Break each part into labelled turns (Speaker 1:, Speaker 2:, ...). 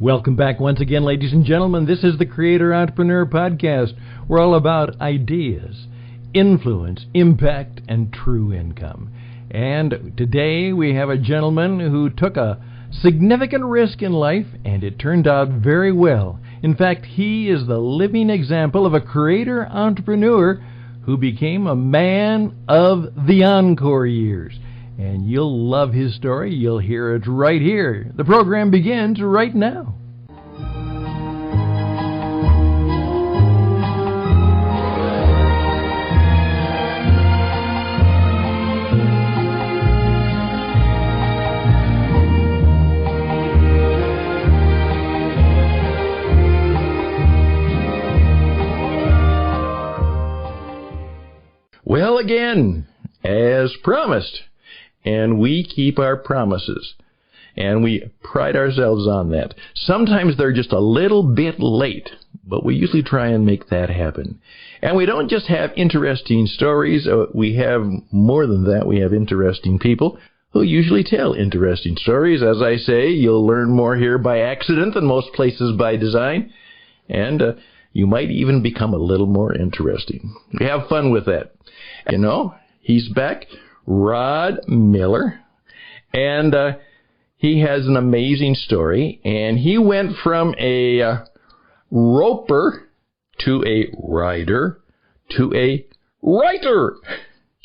Speaker 1: Welcome back once again, ladies and gentlemen. This is the Creator Entrepreneur Podcast. We're all about ideas, influence, impact, and true income. And today we have a gentleman who took a significant risk in life, and it turned out very well. In fact, he is the living example of a creator entrepreneur who became a man of the encore years. And you'll love his story. You'll hear it right here. The program begins right now. Well, again, as promised. And we keep our promises, and we pride ourselves on that. Sometimes they're just a little bit late, but we usually try and make that happen. And we don't just have interesting stories. We have more than that. We have interesting people who usually tell interesting stories. As I say, you'll learn more here by accident than most places by design, and you might even become a little more interesting. We have fun with that. You know, he's back. Rod Miller, and he has an amazing story, and he went from a roper to a rider to a writer.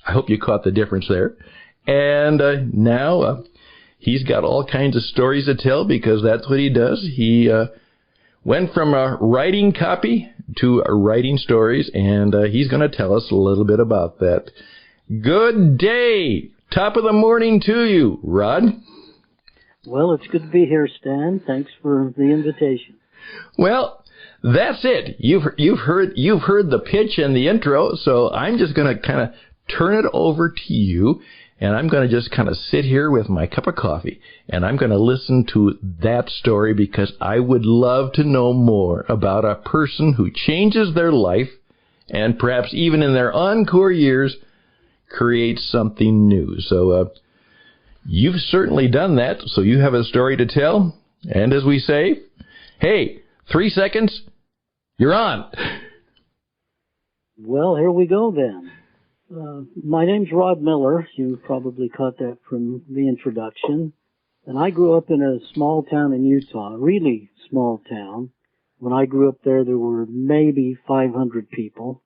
Speaker 1: I hope you caught the difference there. And now he's got all kinds of stories to tell because that's what he does. He went from writing copy to writing stories, and he's going to tell us a little bit about that. Good day. Top of the morning to you, Rod.
Speaker 2: Well, it's good to be here, Stan. Thanks for the invitation.
Speaker 1: Well, that's it. You've heard the pitch and the intro, so I'm just going to kind of turn it over to you, and I'm going to just kind of sit here with my cup of coffee, and I'm going to listen to that story because I would love to know more about a person who changes their life and perhaps even in their encore years creates something new. So you've certainly done that, so you have a story to tell. And as we say, hey, 3 seconds, you're on.
Speaker 2: Well, here we go then. My name's Rod Miller. You probably caught that from the introduction. And I grew up in a small town in Utah, a really small town. When I grew up there were maybe 500 people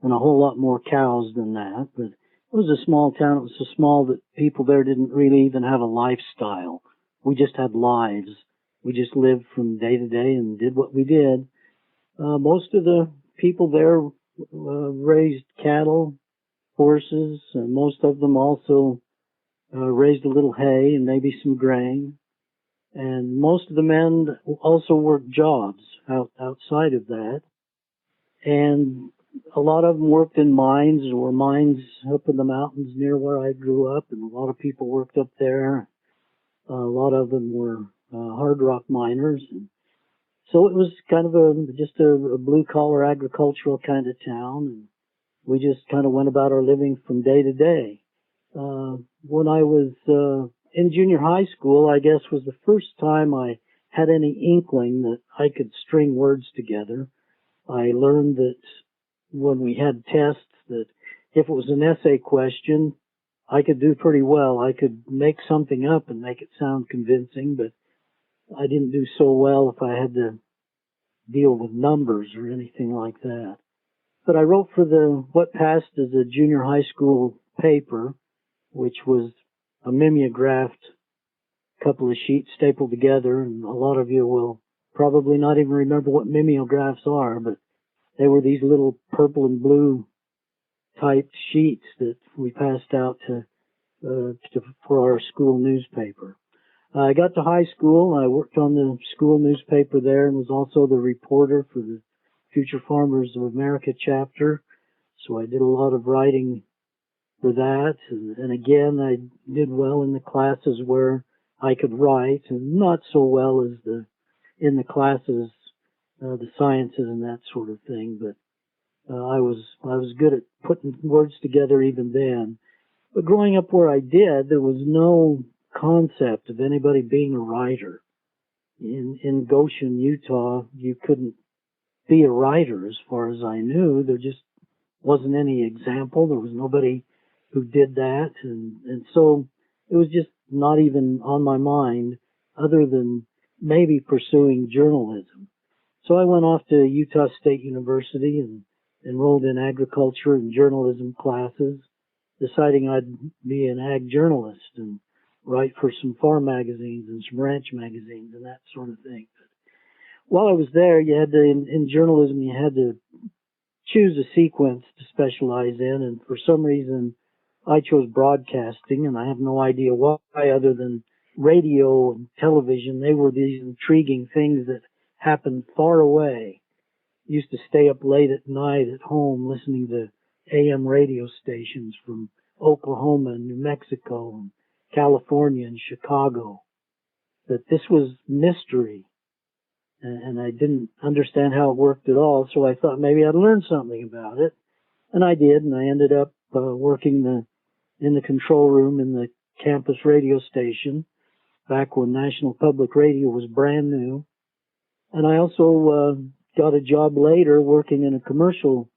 Speaker 2: and a whole lot more cows than that, but it was a small town. It was so small that people there didn't really even have a lifestyle. We just had lives. We just lived from day to day and did what we did. Most of the people there raised cattle, horses, and most of them also raised a little hay and maybe some grain. And most of the men also worked jobs outside of that. And a lot of them worked in mines. There were mines up in the mountains near where I grew up, and a lot of people worked up there. A lot of them were hard rock miners. And so it was kind of just a blue-collar agricultural kind of town, and we just kind of went about our living from day to day. When I was in junior high school, I guess was the first time I had any inkling that I could string words together. I learned that when we had tests that if it was an essay question, I could do pretty well. I could make something up and make it sound convincing, but I didn't do so well if I had to deal with numbers or anything like that. But I wrote for what passed as a junior high school paper, which was a mimeographed couple of sheets stapled together, and a lot of you will probably not even remember what mimeographs are, but they were these little purple and blue typed sheets that we passed out for our school newspaper. I got to high school. I worked on the school newspaper there and was also the reporter for the Future Farmers of America chapter. So I did a lot of writing for that. And again, I did well in the classes where I could write, and not so well as in the classes, the sciences and that sort of thing. But I was good at putting words together even then. But growing up where I did, there was no concept of anybody being a writer. in Goshen, Utah, you couldn't be a writer as far as I knew. There just wasn't any example. There was nobody who did that. And so it was just not even on my mind other than maybe pursuing journalism. So I went off to Utah State University and enrolled in agriculture and journalism classes, deciding I'd be an ag journalist and write for some farm magazines and some ranch magazines and that sort of thing. While I was there, you had to, in journalism, you had to choose a sequence to specialize in, and for some reason, I chose broadcasting, and I have no idea why other than radio and television. They were these intriguing things that happened far away. Used to stay up late at night at home listening to AM radio stations from Oklahoma and New Mexico and California and Chicago. But this was mystery, and I didn't understand how it worked at all, so I thought maybe I'd learn something about it. And I did, and I ended up working in the control room in the campus radio station back when National Public Radio was brand new. And I also got a job later working in a commercial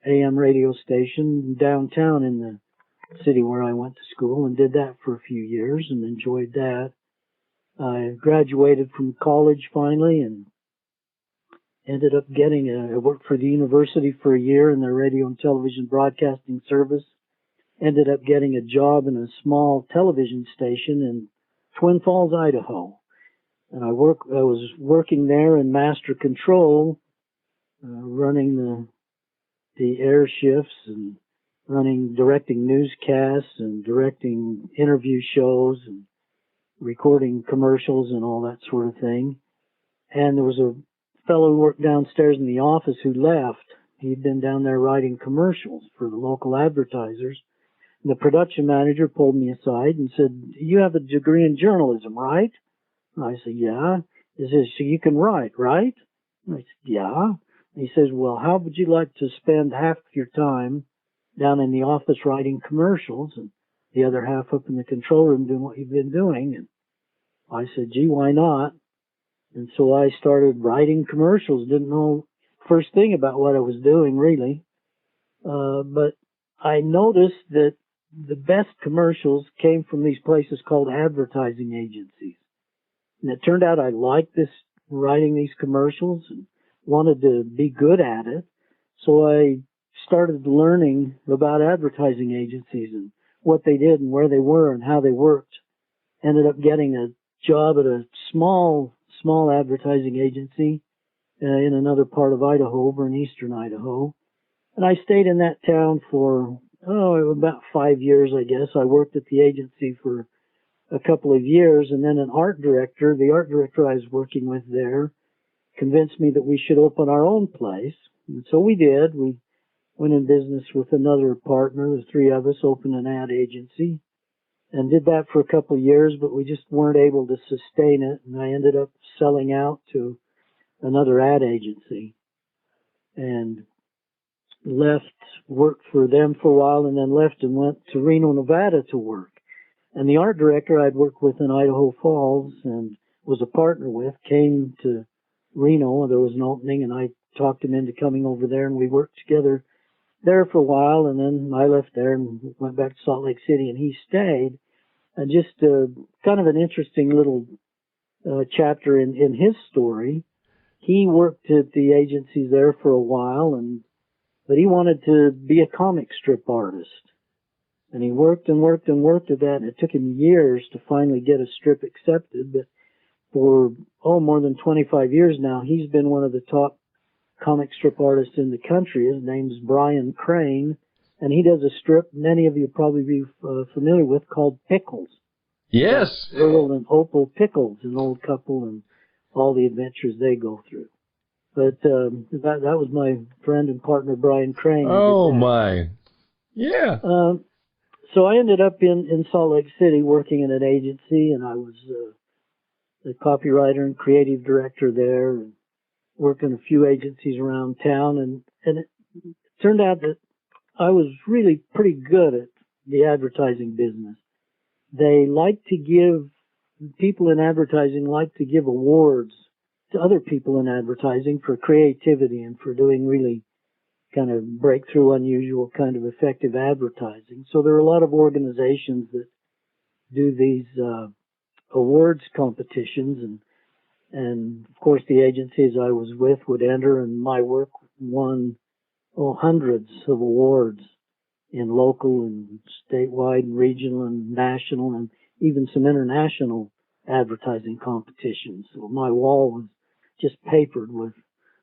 Speaker 2: AM radio station downtown in the city where I went to school, and did that for a few years and enjoyed that. I graduated from college finally and ended up I worked for the university for a year in their radio and television broadcasting service. Ended up getting a job in a small television station in Twin Falls, Idaho. And I was working there in master control, running the air shifts and directing newscasts and directing interview shows and recording commercials and all that sort of thing. And there was a fellow who worked downstairs in the office who left. He'd been down there writing commercials for the local advertisers. And the production manager pulled me aside and said, "You have a degree in journalism, right?" And I said, "Yeah." He says, "So you can write, right?" And I said, "Yeah." And he says, "Well, how would you like to spend half of your time down in the office writing commercials and the other half up in the control room doing what you've been doing?" And I said, "Gee, why not?" And so I started writing commercials. Didn't know first thing about what I was doing, really. But I noticed that the best commercials came from these places called advertising agencies. And it turned out I liked writing these commercials and wanted to be good at it. So I started learning about advertising agencies and what they did and where they were and how they worked. Ended up getting a job at a small advertising agency in another part of Idaho, over in eastern Idaho. And I stayed in that town for, about 5 years, I guess. I worked at the agency for a couple of years, and then the art director I was working with there, convinced me that we should open our own place. And so we did. We went in business with another partner. The three of us opened an ad agency and did that for a couple of years, but we just weren't able to sustain it. And I ended up selling out to another ad agency and worked for them for a while, and then left and went to Reno, Nevada to work. And the art director I'd worked with in Idaho Falls and was a partner with came to Reno. There was an opening, and I talked him into coming over there, and we worked together there for a while. And then I left there and went back to Salt Lake City, and he stayed. And just kind of an interesting little chapter in his story. He worked at the agencies there for a while, but he wanted to be a comic strip artist. And he worked and worked and worked at that, and it took him years to finally get a strip accepted. But for, more than 25 years now, he's been one of the top comic strip artists in the country. His name's Brian Crane, and he does a strip many of you probably be familiar with called Pickles.
Speaker 1: Yes.
Speaker 2: Earl and Opal Pickles, an old couple, and all the adventures they go through. But that was my friend and partner, Brian Crane.
Speaker 1: Oh, my. Yeah.
Speaker 2: So I ended up in Salt Lake City working in an agency, and I was the copywriter and creative director there, and worked in a few agencies around town. And it turned out that I was really pretty good at the advertising business. They like to give people in advertising like to give awards to other people in advertising for creativity and for doing really kind of breakthrough, unusual kind of effective advertising. So there are a lot of organizations that do these awards competitions, and of course the agencies I was with would enter, and my work won hundreds of awards in local and statewide and regional and national and even some international advertising competitions. So my wall was just papered with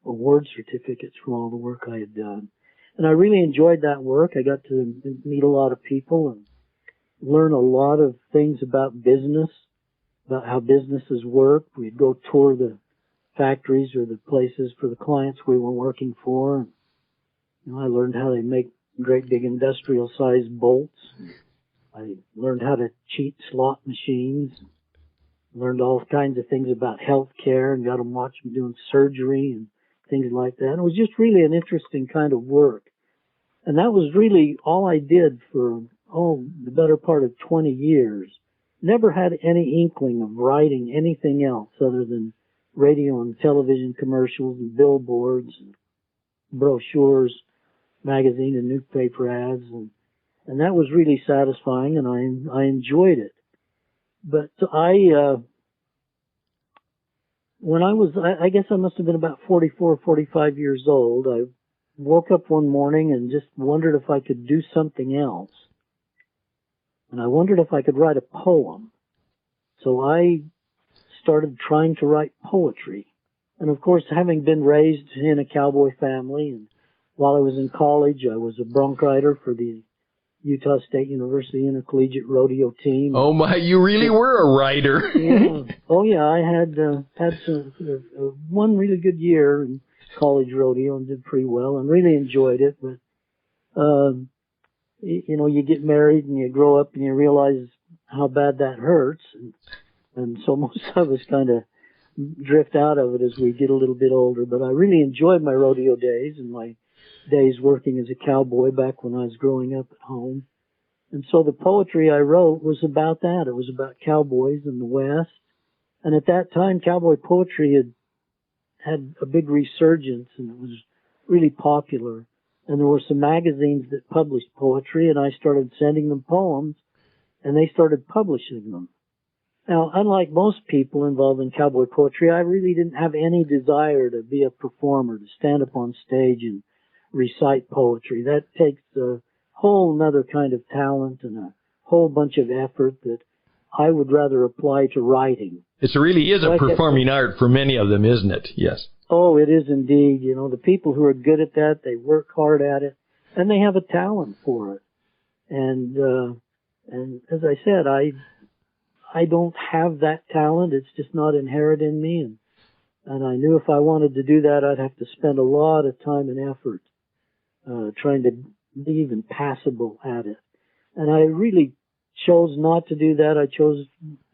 Speaker 2: award certificates from all the work I had done. And I really enjoyed that work. I got to meet a lot of people and learn a lot of things about business, about how businesses work. We'd go tour the factories or the places for the clients we were working for. I learned how they make great big industrial sized bolts. I learned how to cheat slot machines. Learned all kinds of things about health care and got to watch them doing surgery and things like that. And it was just really an interesting kind of work. And that was really all I did for, the better part of 20 years. Never had any inkling of writing anything else other than radio and television commercials and billboards and brochures, magazine and newspaper ads. And that was really satisfying, and I enjoyed it. But when I guess I must have been about 44, 45 years old, I woke up one morning and just wondered if I could do something else. And I wondered if I could write a poem. So I started trying to write poetry. And of course, having been raised in a cowboy family, and while I was in college, I was a bronc rider for the Utah State University Intercollegiate Rodeo team.
Speaker 1: Oh my, you really were a writer.
Speaker 2: Yeah. Oh yeah, I had one really good year in college rodeo and did pretty well and really enjoyed it. But you get married and you grow up and you realize how bad that hurts, and so most of us kind of drift out of it as we get a little bit older. But I really enjoyed my rodeo days and my days working as a cowboy back when I was growing up at home. And so the poetry I wrote was about that. It was about cowboys in the West. And at that time, cowboy poetry had a big resurgence, and it was really popular. And there were some magazines that published poetry, and I started sending them poems, and they started publishing them. Now, unlike most people involved in cowboy poetry, I really didn't have any desire to be a performer, to stand up on stage and recite poetry. That takes a whole nother kind of talent and a whole bunch of effort that I would rather apply to writing.
Speaker 1: It really is a performing art for many of them, isn't it? Yes.
Speaker 2: Oh, it is indeed. The people who are good at that, they work hard at it, and they have a talent for it. And as I said, I don't have that talent. It's just not inherent in me. And I knew if I wanted to do that, I'd have to spend a lot of time and effort trying to be even passable at it. And I really chose not to do that. I chose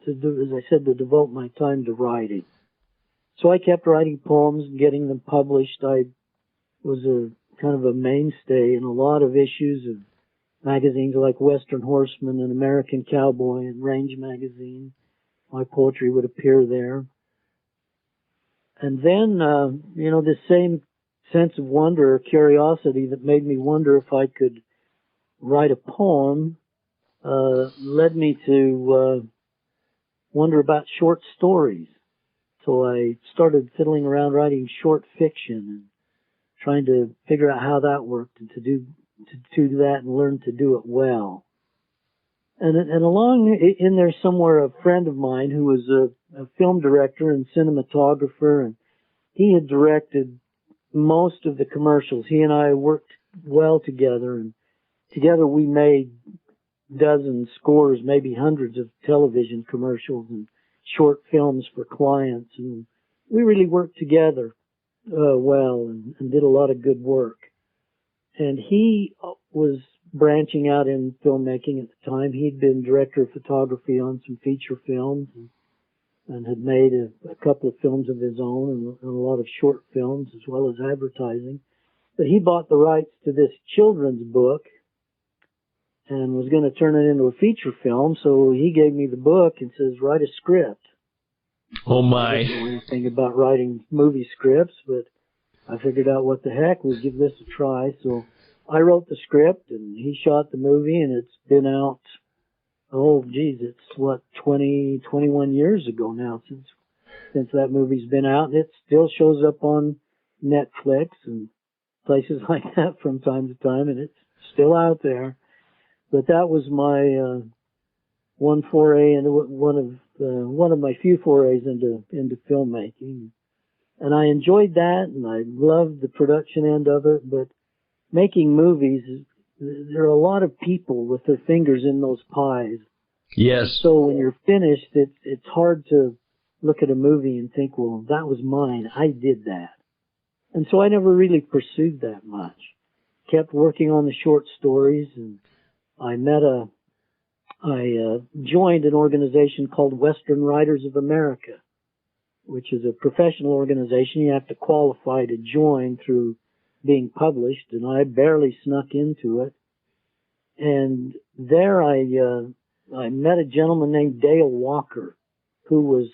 Speaker 2: to do, as I said, to devote my time to writing. So I kept writing poems and getting them published. I was a kind of a mainstay in a lot of issues of magazines like Western Horseman and American Cowboy and Range Magazine. My poetry would appear there. And then, this same sense of wonder or curiosity that made me wonder if I could write a poem led me to wonder about short stories. So I started fiddling around writing short fiction and trying to figure out how that worked and to do that and learn to do it well. And along in there somewhere, a friend of mine who was a film director and cinematographer, and he had directed most of the commercials. He and I worked well together, and together we made dozens, scores, maybe hundreds of television commercials and short films for clients. And we really worked together well and did a lot of good work. And he was branching out in filmmaking at the time. He'd been director of photography on some feature films and had made a couple of films of his own and a lot of short films as well as advertising. But he bought the rights to this children's book, and was going to turn it into a feature film. So he gave me the book and says, write a script.
Speaker 1: Oh, my.
Speaker 2: I didn't know anything about writing movie scripts, but I figured out what the heck, we'll give this a try. So I wrote the script, and he shot the movie, and it's been out, it's 21 years ago now since that movie's been out. And it still shows up on Netflix and places like that from time to time, and it's still out there. But that was my one foray into one of my few forays into filmmaking. And I enjoyed that, and I loved the production end of it. But making movies, there are a lot of people with their fingers in those pies.
Speaker 1: Yes.
Speaker 2: So when you're finished, it's hard to look at a movie and think, well, that was mine. I did that. And so I never really pursued that much. Kept working on the short stories, and I joined an organization called Western Writers of America, which is a professional organization. You have to qualify to join through being published, and I barely snuck into it. And there I met a gentleman named Dale Walker, who was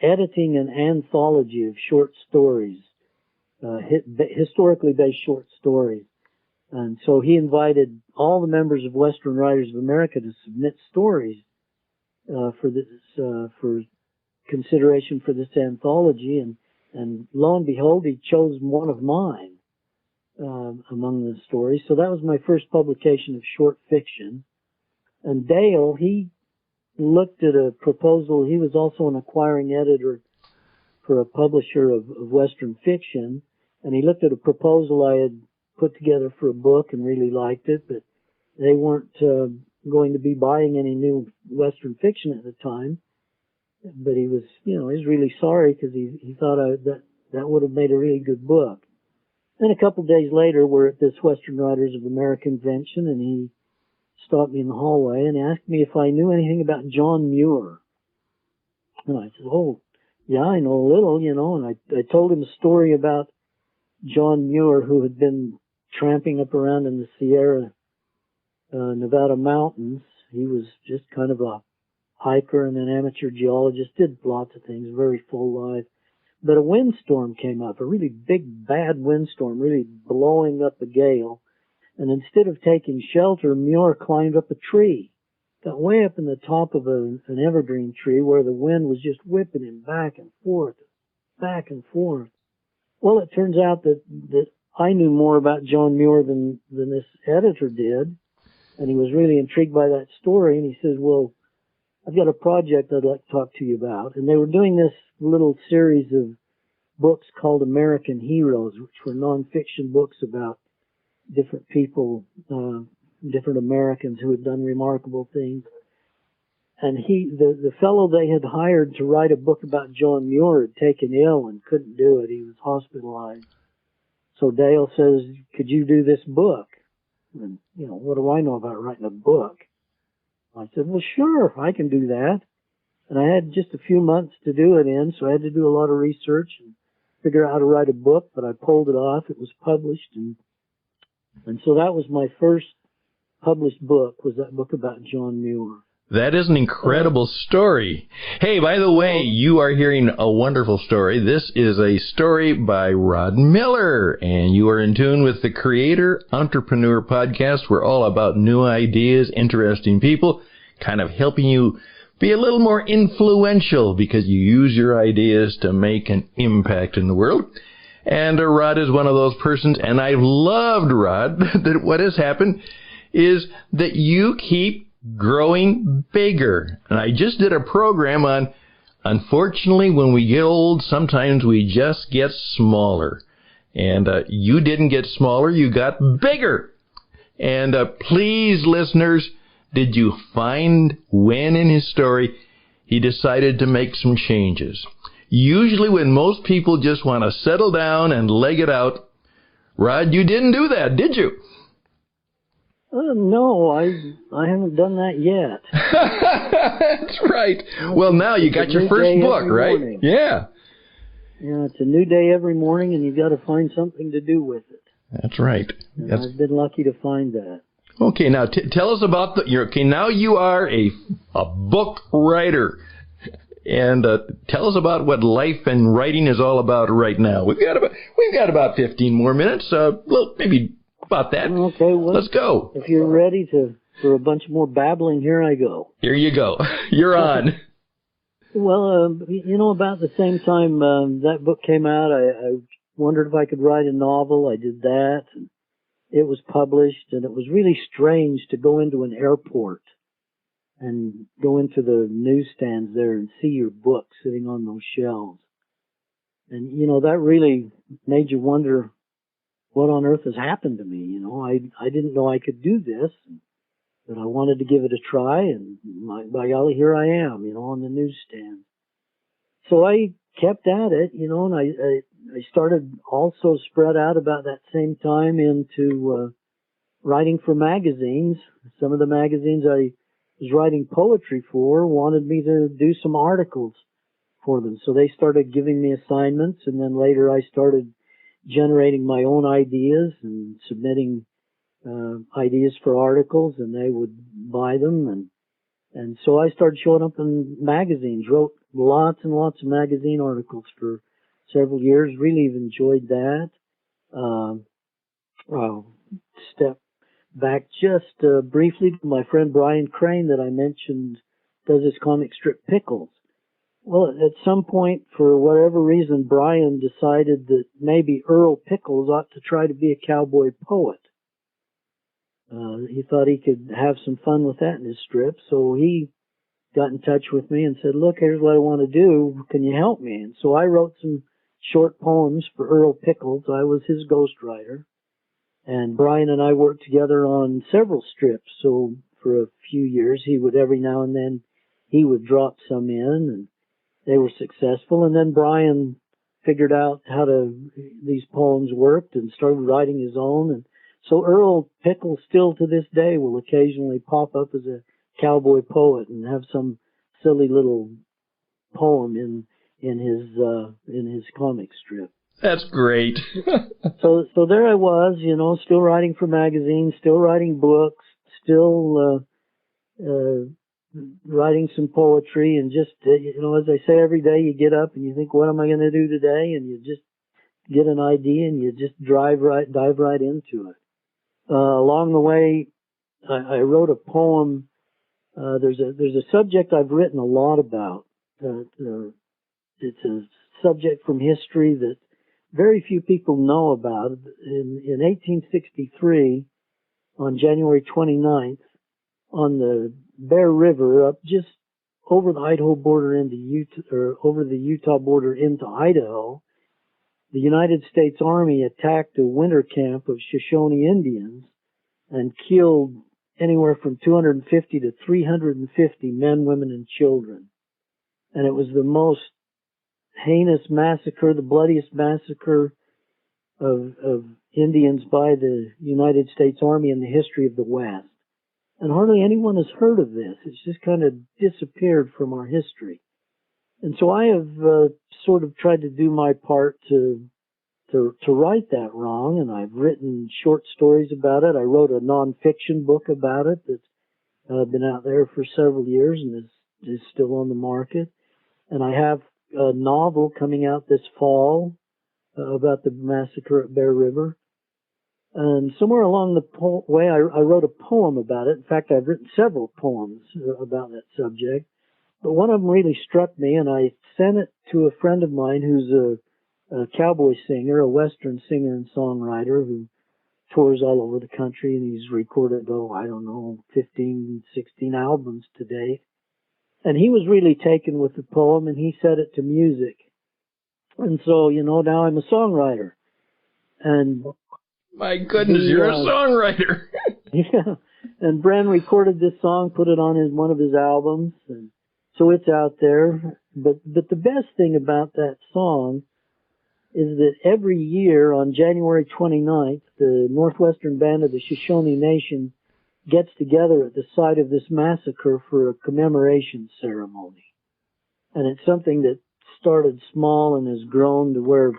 Speaker 2: editing an anthology of short stories, historically based short stories. And so he invited all the members of Western Writers of America to submit stories for consideration for this anthology, and lo and behold, he chose one of mine among the stories. So that was my first publication of short fiction. And Dale, he looked at a proposal. He was also an acquiring editor for a publisher of Western fiction, and he looked at a proposal I had put together for a book and really liked it, but they weren't going to be buying any new Western fiction at the time. But he was, he's really sorry, because he thought that would have made a really good book. Then a couple of days later, we're at this Western Writers of America convention, and he stopped me in the hallway and asked me if I knew anything about John Muir. And I said, oh, yeah, I know a little, and I told him a story about John Muir, who had been tramping up around in the Sierra Nevada mountains. He was just kind of a hiker and an amateur geologist, did lots of things, very full life. But a windstorm came up, a really big, bad windstorm, really blowing up a gale. And instead of taking shelter, Muir climbed up a tree, got way up in the top of an evergreen tree where the wind was just whipping him back and forth, back and forth. Well, it turns out that I knew more about John Muir than this editor did, and he was really intrigued by that story, and he says, well, I've got a project I'd like to talk to you about. And they were doing this little series of books called American Heroes, which were nonfiction books about different people, different Americans who had done remarkable things. And the fellow they had hired to write a book about John Muir had taken ill and couldn't do it. He was hospitalized. So Dale says, could you do this book? And, what do I know about writing a book? I said, well, sure, I can do that. And I had just a few months to do it in, so I had to do a lot of research and figure out how to write a book, but I pulled it off. It was published, and so that was my first published book, was that book about John Muir.
Speaker 1: That is an incredible story. Hey, by the way, you are hearing a wonderful story. This is a story by Rod Miller, and you are in tune with the Creator Entrepreneur Podcast. We're all about new ideas, interesting people, kind of helping you be a little more influential because you use your ideas to make an impact in the world. And Rod is one of those persons, and I've loved, Rod, that what has happened is that you keep growing bigger. And I just did a program on, unfortunately, when we get old, sometimes we just get smaller. And you didn't get smaller, you got bigger. And please, listeners, did you find when in his story he decided to make some changes? Usually when most people just want to settle down and leg it out, Rod, you didn't do that, did you?
Speaker 2: No, I haven't done that yet.
Speaker 1: That's right. Well, now you got your first book, right?
Speaker 2: Morning.
Speaker 1: Yeah.
Speaker 2: Yeah, it's a new day every morning, and you've got to find something to do with it.
Speaker 1: That's right.
Speaker 2: And I've been lucky to find that.
Speaker 1: Okay, now tell us about now you are a book writer. And tell us about what life and writing is all about right now. We've got about 15 more minutes. Well, maybe about that.
Speaker 2: Okay, well,
Speaker 1: let's go.
Speaker 2: If you're ready for a bunch more babbling, here I go.
Speaker 1: Here you go. You're on.
Speaker 2: Well, about the same time that book came out, I wondered if I could write a novel. I did that. And it was published, and it was really strange to go into an airport and go into the newsstands there and see your book sitting on those shelves. And, that really made you wonder what on earth has happened to me. I didn't know I could do this, but I wanted to give it a try, and by golly, here I am, on the newsstand. So I kept at it, and I started also spread out about that same time into writing for magazines. Some of the magazines I was writing poetry for wanted me to do some articles for them. So they started giving me assignments, and then later I started generating my own ideas and submitting ideas for articles, and they would buy them. And so I started showing up in magazines, wrote lots and lots of magazine articles for several years, really enjoyed that. I'll step back just briefly to my friend Brian Crane that I mentioned does this comic strip Pickles. Well, at some point, for whatever reason, Brian decided that maybe Earl Pickles ought to try to be a cowboy poet. He thought he could have some fun with that in his strip, so he got in touch with me and said, look, here's what I want to do. Can you help me? And so I wrote some short poems for Earl Pickles. I was his ghostwriter. And Brian and I worked together on several strips. So for a few years, he would every now and then, he would drop some in, and they were successful. And then Brian figured out how these poems worked and started writing his own. And so Earl Pickles still to this day will occasionally pop up as a cowboy poet and have some silly little poem in his comic strip.
Speaker 1: That's great.
Speaker 2: So there I was, still writing for magazines, still writing books, still writing some poetry, and just as I say, every day you get up and you think, what am I going to do today? And you just get an idea and you just dive right into it. Along the way, I wrote a poem. There's a subject I've written a lot about. It's a subject from history that very few people know about. In 1863, on January 29th, on the Bear River, up just over the Idaho border into Utah, or over the Utah border into Idaho, the United States Army attacked a winter camp of Shoshone Indians and killed anywhere from 250 to 350 men, women, and children. And it was the most heinous massacre, the bloodiest massacre of Indians by the United States Army in the history of the West. And hardly anyone has heard of this. It's just kind of disappeared from our history. And so I have sort of tried to do my part to right that wrong, and I've written short stories about it. I wrote a nonfiction book about it that's been out there for several years and is still on the market. And I have a novel coming out this fall about the massacre at Bear River. And somewhere along the way, I wrote a poem about it. In fact, I've written several poems about that subject. But one of them really struck me, and I sent it to a friend of mine who's a cowboy singer, a Western singer and songwriter who tours all over the country, and he's recorded, 15, 16 albums to date. And he was really taken with the poem, and he set it to music. And so, now I'm a songwriter. And
Speaker 1: my goodness, you're a songwriter.
Speaker 2: Yeah. And Bren recorded this song, put it on one of his albums, and so it's out there. But the best thing about that song is that every year on January 29th, the Northwestern Band of the Shoshone Nation gets together at the site of this massacre for a commemoration ceremony. And it's something that started small and has grown to where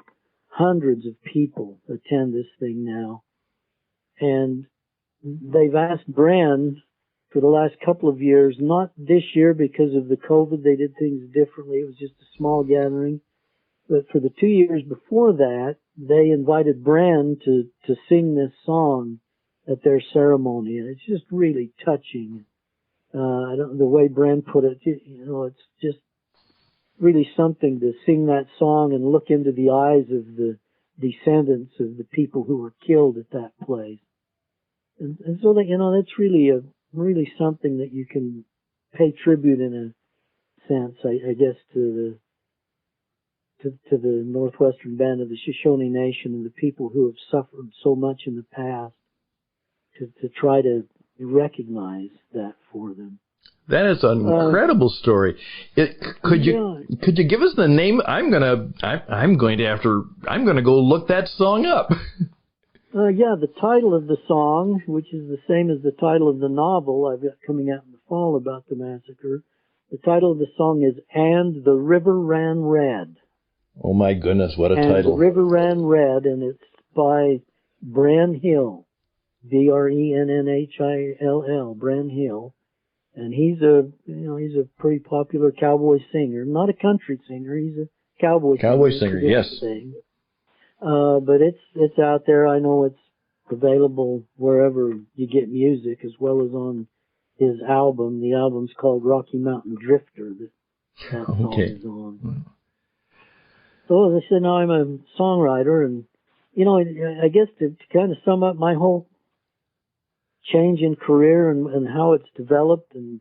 Speaker 2: hundreds of people attend this thing now. And they've asked Brand for the last couple of years, not this year because of the COVID, they did things differently. It was just a small gathering. But for the 2 years before that, they invited Brand to sing this song at their ceremony. And it's just really touching. I don't, the way Brand put it, it's just really something to sing that song and look into the eyes of the descendants of the people who were killed at that place. And so that, that's really something that you can pay tribute in a sense, I guess, to the Northwestern Band of the Shoshone Nation and the people who have suffered so much in the past, to try to recognize that for them.
Speaker 1: That is an incredible story. Could you give us the name? I'm gonna go look that song up.
Speaker 2: The title of the song, which is the same as the title of the novel I've got coming out in the fall about the massacre. The title of the song is "And the River Ran Red."
Speaker 1: Oh my goodness, what a title!
Speaker 2: The River Ran Red, and it's by Bran Hill, Brennhill, Bran Hill. And he's a pretty popular cowboy singer. Not a country singer. He's a cowboy
Speaker 1: singer, yes.
Speaker 2: But it's out there. I know it's available wherever you get music, as well as on his album. The album's called Rocky Mountain Drifter. That song is on. So as I said, now I'm a songwriter, and I guess to kind of sum up my whole change in career and how it's developed and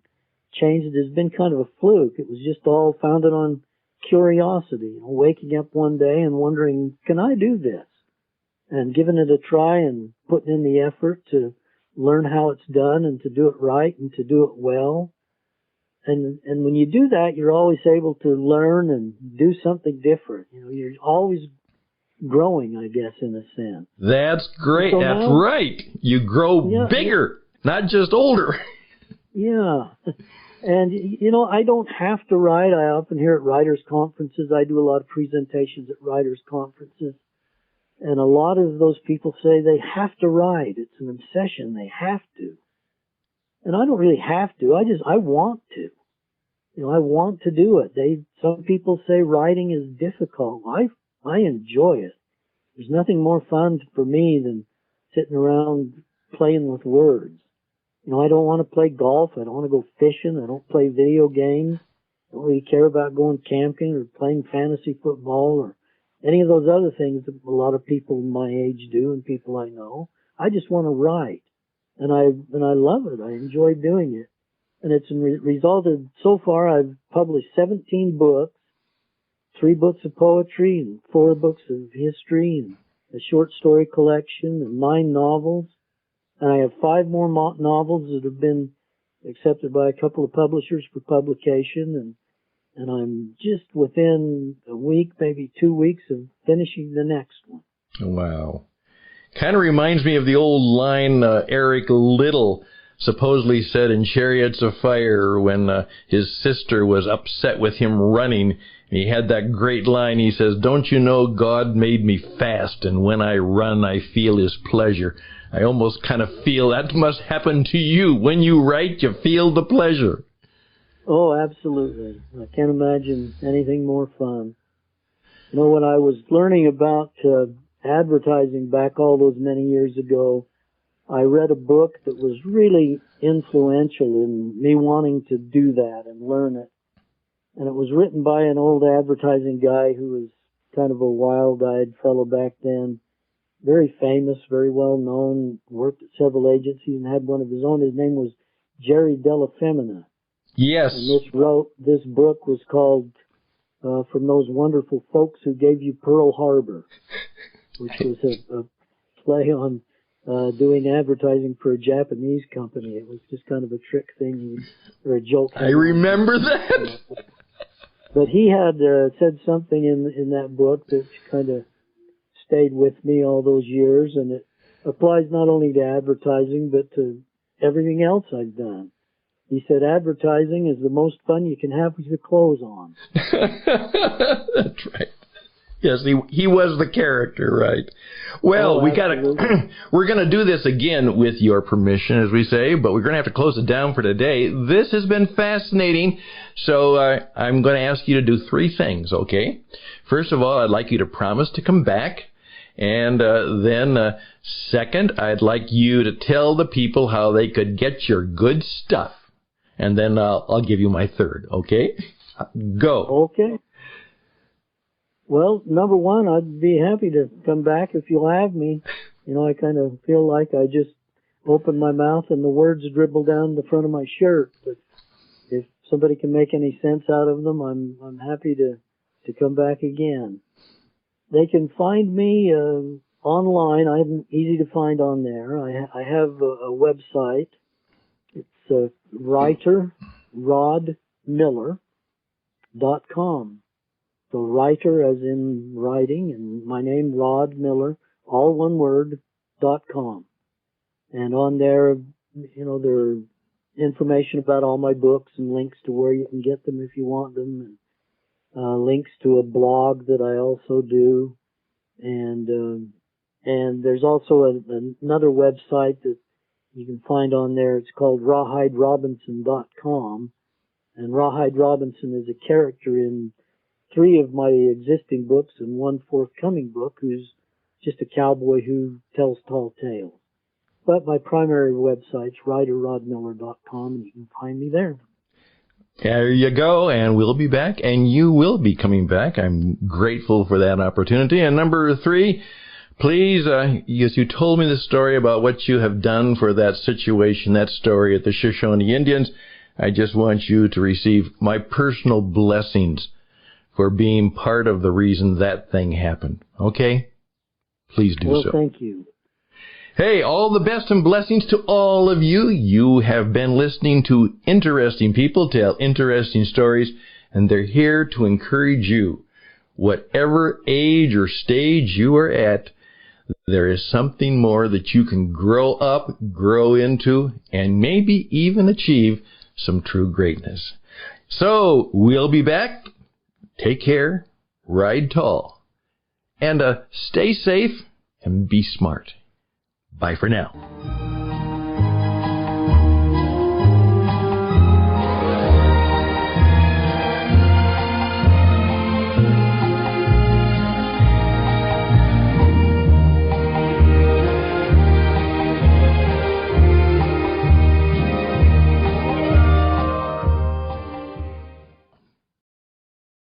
Speaker 2: changed has been kind of a fluke. It was just all founded on curiosity, waking up one day and wondering, can I do this? And giving it a try and putting in the effort to learn how it's done and to do it right and to do it well. And when you do that, you're always able to learn and do something different. You're always growing, I guess, in a sense.
Speaker 1: That's great. That's right. You grow bigger, not just older.
Speaker 2: Yeah. And, I don't have to write. I often hear at writers' conferences. I do a lot of presentations at writers' conferences. And a lot of those people say they have to write. It's an obsession. They have to. And I don't really have to. I want to. I want to do it. Some people say writing is difficult. I enjoy it. There's nothing more fun for me than sitting around playing with words. I don't want to play golf. I don't want to go fishing. I don't play video games. I don't really care about going camping or playing fantasy football or any of those other things that a lot of people my age do and people I know. I just want to write. And I love it. I enjoy doing it. And it's resulted, so far I've published 17 books, 3 books of poetry and 4 books of history and a short story collection and 9 novels. And I have 5 more novels that have been accepted by a couple of publishers for publication. And I'm just within a week, maybe 2 weeks of finishing the next one.
Speaker 1: Wow. Kind of reminds me of the old line Eric Liddell supposedly said in Chariots of Fire when his sister was upset with him running. He had that great line. He says, "Don't you know God made me fast, and when I run, I feel His pleasure." I almost kind of feel that must happen to you. When you write, you feel the pleasure.
Speaker 2: Oh, absolutely. I can't imagine anything more fun. When I was learning about advertising back all those many years ago, I read a book that was really influential in me wanting to do that and learn it. And it was written by an old advertising guy who was kind of a wild-eyed fellow back then, very famous, very well known, worked at several agencies and had one of his own. His name was Jerry Della Femina.
Speaker 1: Yes.
Speaker 2: And this book was called From Those Wonderful Folks Who Gave You Pearl Harbor, which was a play on doing advertising for a Japanese company. It was just kind of a trick thing or a joke.
Speaker 1: I remember that.
Speaker 2: But he had said something in that book that kind of stayed with me all those years, and it applies not only to advertising but to everything else I've done. He said advertising is the most fun you can have with your clothes on.
Speaker 1: That's right. Yes, he was the character, right? Well, we're going to do this again with your permission, as we say, but we're going to have to close it down for today. This has been fascinating, so I'm going to ask you to do 3 things, okay? First of all, I'd like you to promise to come back. And then second, I'd like you to tell the people how they could get your good stuff. And then I'll give you my third, okay? Go.
Speaker 2: Okay. Well, number one, I'd be happy to come back if you'll have me. You know, I kind of feel like I just opened my mouth and the words dribble down the front of my shirt. But if somebody can make any sense out of them, I'm happy to come back again. They can find me online. I'm easy to find on there. I have a website. It's writer rodmiller.com. So writer as in writing, and my name, Rod Miller, all one word, .com. And on there, you know, there are information about all my books and links to where you can get them if you want them, and links to a blog that I also do. And there's also another website that you can find on there. It's called rawhiderobinson.com. And Rawhide Robinson is a character in 3 of my existing books and 1 forthcoming book, who's just a cowboy who tells tall tales. But my primary website's writerrodmiller.com, and you can find me there.
Speaker 1: There you go, and we'll be back, and you will be coming back. I'm grateful for that opportunity. And number 3, please, as you told me the story about what you have done for that situation, that story at the Shoshone Indians, I just want you to receive my personal blessings for being part of the reason that thing happened. Okay? Please do so.
Speaker 2: Well, thank you.
Speaker 1: Hey, all the best and blessings to all of you. You have been listening to interesting people tell interesting stories, and they're here to encourage you. Whatever age or stage you are at, there is something more that you can grow up, grow into, and maybe even achieve some true greatness. So, we'll be back. Take care, ride tall, and stay safe and be smart. Bye for now.